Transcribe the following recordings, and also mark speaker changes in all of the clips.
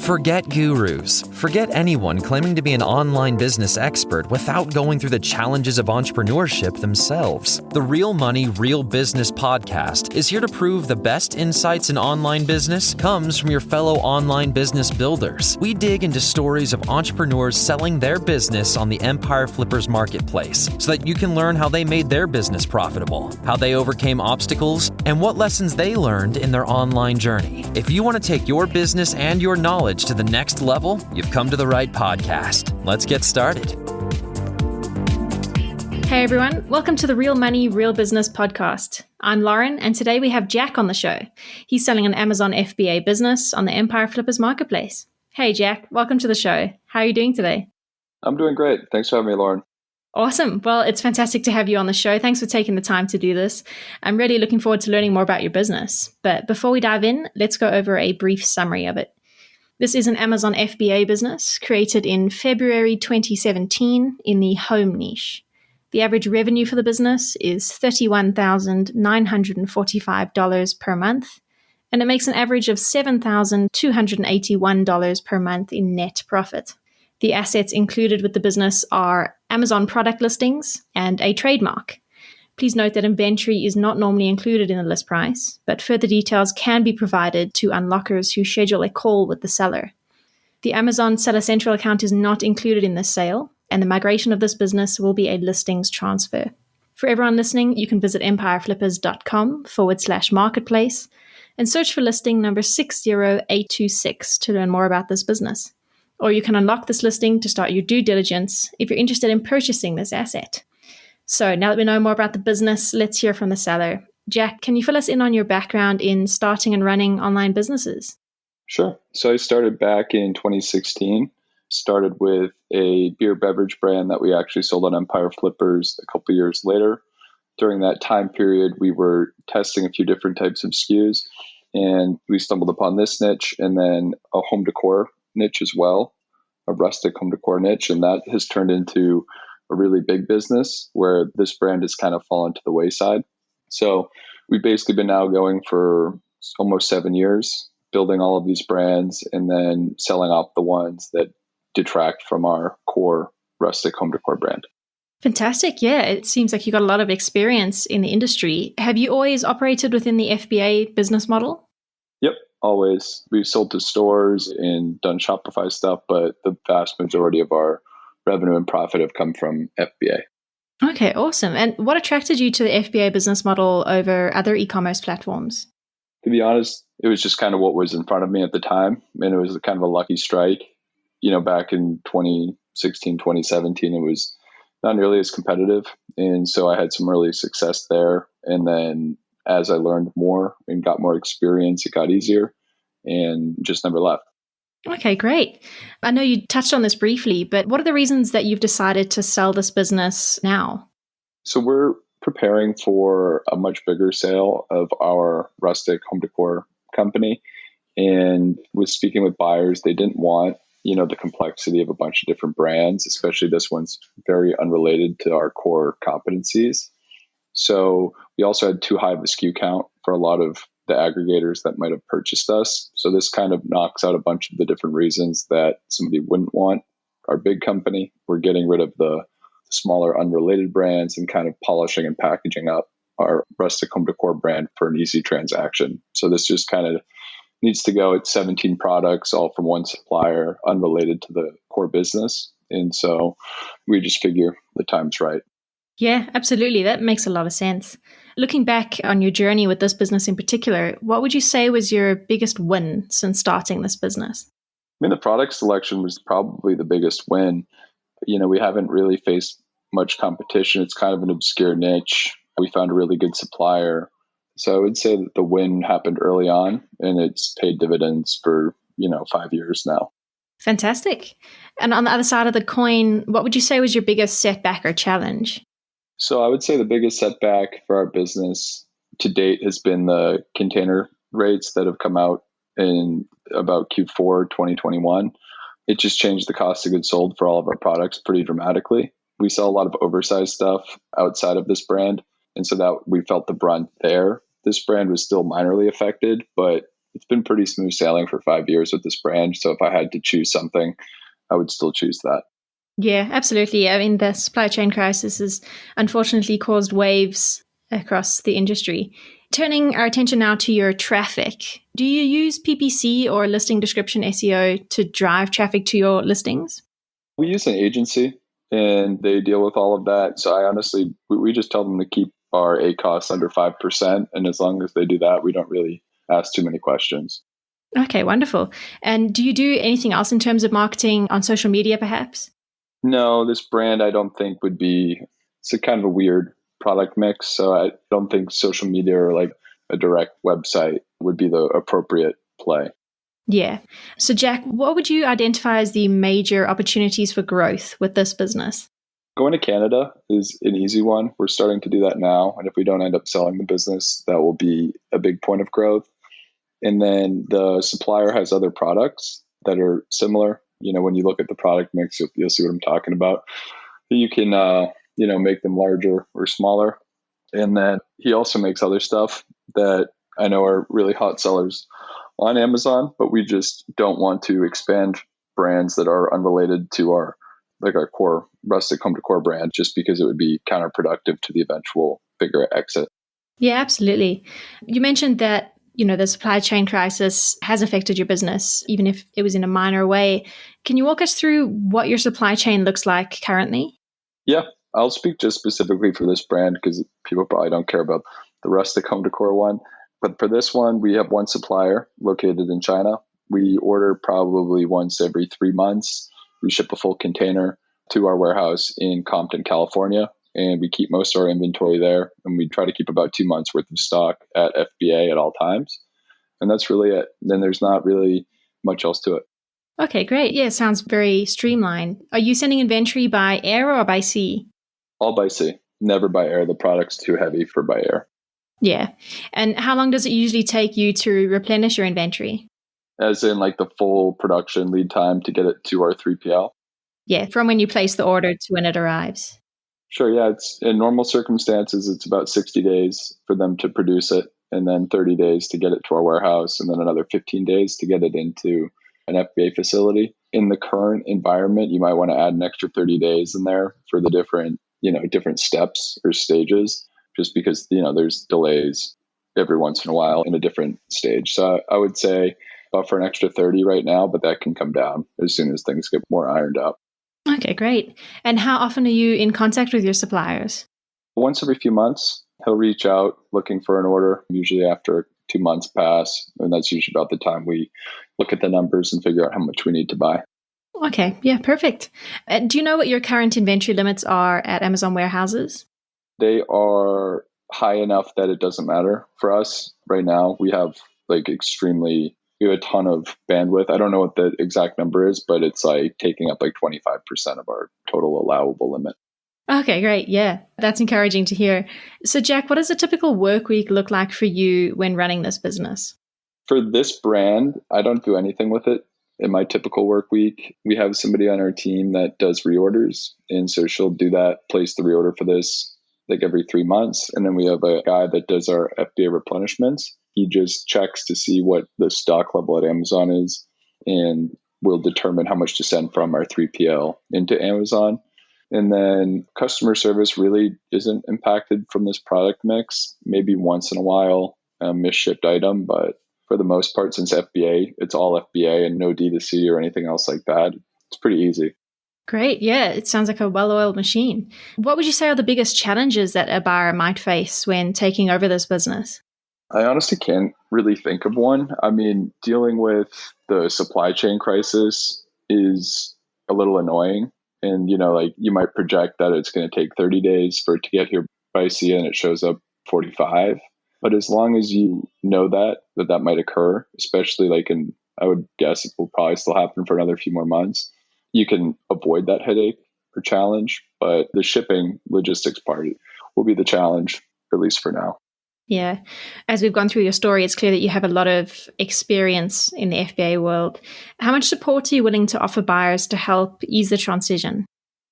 Speaker 1: Forget gurus. Forget anyone claiming to be an online business expert without going through the challenges of entrepreneurship themselves. The Real Money, Real Business podcast is here to prove the best insights in online business comes from your fellow online business builders. We dig into stories of entrepreneurs selling their business on the Empire Flippers marketplace so that you can learn how they made their business profitable, how they overcame obstacles, and what lessons they learned in their online journey. If you want to take your business and your knowledge to the next level, you've come to the right podcast. Let's get started.
Speaker 2: Hey everyone, welcome to the Real Money, Real Business podcast. I'm Lauren, and today we have Jack on the show. He's selling an Amazon FBA business on the Empire Flippers marketplace. Hey Jack, welcome to the show. How are you doing today?
Speaker 3: I'm doing great. Thanks for having me, Lauren.
Speaker 2: Awesome. Well, it's fantastic to have you on the show. Thanks for taking the time to do this. I'm really looking forward to learning more about your business. But before we dive in, let's go over a brief summary of it. This is an Amazon FBA business created in February 2017 in the home niche. The average revenue for the business is $31,945 per month, and it makes an average of $7,281 per month in net profit. The assets included with the business are Amazon product listings and a trademark. Please note that inventory is not normally included in the list price, but further details can be provided to unlockers who schedule a call with the seller. The Amazon Seller Central account is not included in this sale, and the migration of this business will be a listings transfer. For everyone listening, you can visit empireflippers.com/marketplace and search for listing number 60826 to learn more about this business. Or you can unlock this listing to start your due diligence if you're interested in purchasing this asset. So now that we know more about the business, let's hear from the seller. Jack, can you fill us in on your background in starting and running online businesses?
Speaker 3: Sure. So I started back in 2016, started with a beer beverage brand that we actually sold on Empire Flippers a couple of years later. During that time period, we were testing a few different types of SKUs, and we stumbled upon this niche and then a home decor niche as well, a rustic home decor niche, and that has turned into a really big business where this brand has kind of fallen to the wayside. So we've basically been now going for almost 7 years, building all of these brands and then selling off the ones that detract from our core rustic home decor brand.
Speaker 2: Fantastic. Yeah, it seems like you got a lot of experience in the industry. Have you always operated within the FBA business model?
Speaker 3: Yep, always. We've sold to stores and done Shopify stuff, but the vast majority of our revenue and profit have come from FBA.
Speaker 2: Okay, awesome. And what attracted you to the FBA business model over other e-commerce platforms?
Speaker 3: To be honest, it was just kind of what was in front of me at the time. And it was kind of a lucky strike. You know, back in 2016, 2017, it was not nearly as competitive. And so I had some early success there. And then as I learned more and got more experience, it got easier and just never left.
Speaker 2: Okay, great. I know you touched on this briefly, but what are the reasons that you've decided to sell this business now?
Speaker 3: So we're preparing for a much bigger sale of our rustic home decor company. And with speaking with buyers, they didn't want, the complexity of a bunch of different brands, especially this one's very unrelated to our core competencies. So we also had too high of a SKU count for a lot of the aggregators that might have purchased us. So this kind of knocks out a bunch of the different reasons that somebody wouldn't want our big company. We're getting rid of the smaller unrelated brands and kind of polishing and packaging up our rustic home decor brand for an easy transaction. So this just kind of needs to go. It's 17 products, all from one supplier, unrelated to the core business. And so we just figure the time's right.
Speaker 2: Yeah, absolutely. That makes a lot of sense. Looking back on your journey with this business in particular, what would you say was your biggest win since starting this business?
Speaker 3: The product selection was probably the biggest win. We haven't really faced much competition. It's kind of an obscure niche. We found a really good supplier. So I would say that the win happened early on, and it's paid dividends for, 5 years now.
Speaker 2: Fantastic. And on the other side of the coin, what would you say was your biggest setback or challenge?
Speaker 3: So I would say the biggest setback for our business to date has been the container rates that have come out in about Q4 2021. It just changed the cost of goods sold for all of our products pretty dramatically. We sell a lot of oversized stuff outside of this brand, and so that we felt the brunt there. This brand was still minorly affected, but it's been pretty smooth sailing for 5 years with this brand. So if I had to choose something, I would still choose that.
Speaker 2: Yeah, absolutely. I mean, the supply chain crisis has unfortunately caused waves across the industry. Turning our attention now to your traffic, do you use PPC or listing description SEO to drive traffic to your listings?
Speaker 3: We use an agency and they deal with all of that. So I honestly, we just tell them to keep our ACOS under 5%. And as long as they do that, we don't really ask too many questions.
Speaker 2: Okay, wonderful. And do you do anything else in terms of marketing on social media, perhaps?
Speaker 3: No, this brand I don't think would be, it's a kind of a weird product mix. So I don't think social media or like a direct website would be the appropriate play.
Speaker 2: Yeah. So, Jack, what would you identify as the major opportunities for growth with this business?
Speaker 3: Going to Canada is an easy one. We're starting to do that now. And if we don't end up selling the business, that will be a big point of growth. And then the supplier has other products that are similar. When you look at the product mix, you'll see what I'm talking about. You can, make them larger or smaller. And then he also makes other stuff that I know are really hot sellers on Amazon, but we just don't want to expand brands that are unrelated to our core rustic home decor brand, just because it would be counterproductive to the eventual bigger exit.
Speaker 2: Yeah, absolutely. You mentioned that the supply chain crisis has affected your business, even if it was in a minor way. Can you walk us through what your supply chain looks like currently?
Speaker 3: Yeah, I'll speak just specifically for this brand because people probably don't care about the rustic home decor one. But for this one, we have one supplier located in China. We order probably once every 3 months. We ship a full container to our warehouse in Compton, California, and we keep most of our inventory there. And we try to keep about 2 months worth of stock at FBA at all times. And that's really it. Then there's not really much else to it.
Speaker 2: Okay, great. Yeah, sounds very streamlined. Are you sending inventory by air or by sea?
Speaker 3: All by sea, never by air. The product's too heavy for by air.
Speaker 2: Yeah. And how long does it usually take you to replenish your inventory?
Speaker 3: As in like the full production lead time to get it to our 3PL?
Speaker 2: Yeah, from when you place the order to when it arrives.
Speaker 3: Sure, yeah. It's in normal circumstances, it's about 60 days for them to produce it, and then 30 days to get it to our warehouse, and then another 15 days to get it into an FBA facility. In the current environment, you might want to add an extra 30 days in there for the different steps or stages, just because, there's delays every once in a while in a different stage. So I would say about for an extra 30 right now, but that can come down as soon as things get more ironed out.
Speaker 2: Okay, great. And how often are you in contact with your suppliers?
Speaker 3: Once every few months, he'll reach out looking for an order, usually after 2 months pass. And that's usually about the time we look at the numbers and figure out how much we need to buy.
Speaker 2: Okay, yeah, perfect. Do you know what your current inventory limits are at Amazon warehouses?
Speaker 3: They are high enough that it doesn't matter for us. Right now, we have we have a ton of bandwidth. I don't know what the exact number is, but it's like taking up like 25% of our total allowable limit.
Speaker 2: Okay, great. Yeah, that's encouraging to hear. So, Jack, what does a typical work week look like for you when running this business?
Speaker 3: For this brand, I don't do anything with it. In my typical work week, we have somebody on our team that does reorders. And so she'll do that, place the reorder for this like every 3 months. And then we have a guy that does our FBA replenishments. He just checks to see what the stock level at Amazon is, and we'll determine how much to send from our 3PL into Amazon. And then customer service really isn't impacted from this product mix. Maybe once in a while, a misshipped item, but for the most part, since FBA, it's all FBA and no D2C or anything else like that. It's pretty easy.
Speaker 2: Great. Yeah, it sounds like a well-oiled machine. What would you say are the biggest challenges that a buyer might face when taking over this business?
Speaker 3: I honestly can't really think of one. I mean, dealing with the supply chain crisis is a little annoying. And, you might project that it's going to take 30 days for it to get here by sea and it shows up 45. But as long as you know that might occur, especially I would guess it will probably still happen for another few more months, you can avoid that headache or challenge. But the shipping logistics part will be the challenge, at least for now.
Speaker 2: Yeah. As we've gone through your story, it's clear that you have a lot of experience in the FBA world. How much support are you willing to offer buyers to help ease the transition?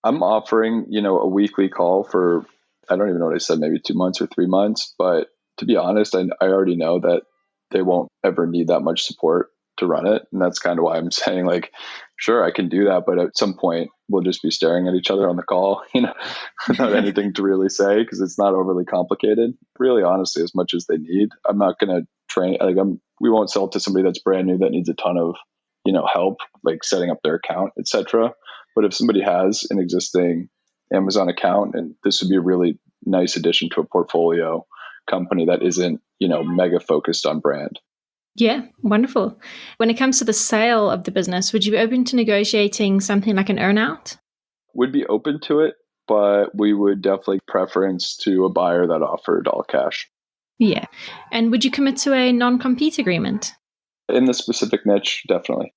Speaker 3: I'm offering, a weekly call for, I don't even know what I said, maybe 2 months or 3 months. But to be honest, I already know that they won't ever need that much support to run it. And that's kind of why I'm saying, like, sure, I can do that, but at some point we'll just be staring at each other on the call, without anything to really say, because it's not overly complicated. Really, honestly, as much as they need. I'm not going to train, we won't sell it to somebody that's brand new that needs a ton of, help, like setting up their account, etc. But if somebody has an existing Amazon account, and this would be a really nice addition to a portfolio company that isn't, mega focused on brand.
Speaker 2: Yeah, wonderful. When it comes to the sale of the business, would you be open to negotiating something like an earnout?
Speaker 3: Would be open to it, but we would definitely preference to a buyer that offered all cash.
Speaker 2: Yeah. And would you commit to a non-compete agreement?
Speaker 3: In the specific niche, definitely.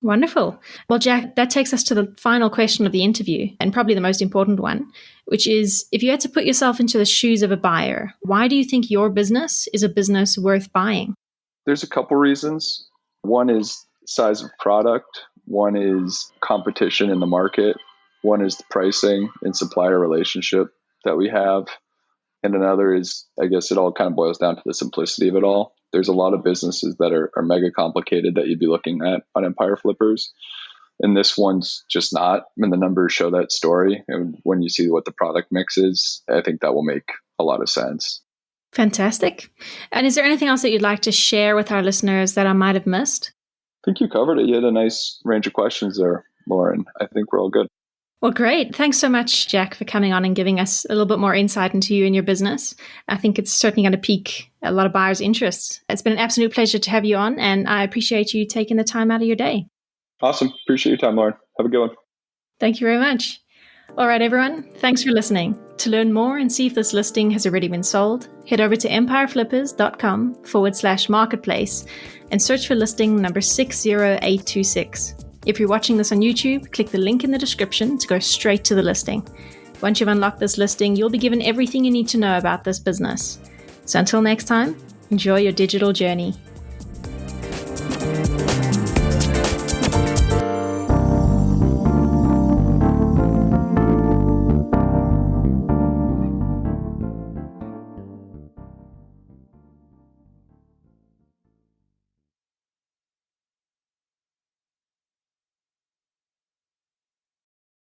Speaker 2: Wonderful. Well, Jack, that takes us to the final question of the interview, and probably the most important one, which is, if you had to put yourself into the shoes of a buyer, why do you think your business is a business worth buying?
Speaker 3: There's a couple reasons. One is size of product. One is competition in the market. One is the pricing and supplier relationship that we have. And another is, I guess it all kind of boils down to the simplicity of it all. There's a lot of businesses that are mega complicated that you'd be looking at on Empire Flippers. And this one's just not. And the numbers show that story. And when you see what the product mix is, I think that will make a lot of sense.
Speaker 2: Fantastic. And is there anything else that you'd like to share with our listeners that I might have missed?
Speaker 3: I think you covered it. You had a nice range of questions there, Lauren. I think we're all good.
Speaker 2: Well, great. Thanks so much, Jack, for coming on and giving us a little bit more insight into you and your business. I think it's certainly going to pique a lot of buyers' interest. It's been an absolute pleasure to have you on, and I appreciate you taking the time out of your day.
Speaker 3: Awesome. Appreciate your time, Lauren. Have a good one.
Speaker 2: Thank you very much. All right, everyone. Thanks for listening. To learn more and see if this listing has already been sold, head over to empireflippers.com/marketplace and search for listing number 60826. If you're watching this on YouTube, click the link in the description to go straight to the listing. Once you've unlocked this listing, you'll be given everything you need to know about this business. So until next time, enjoy your digital journey.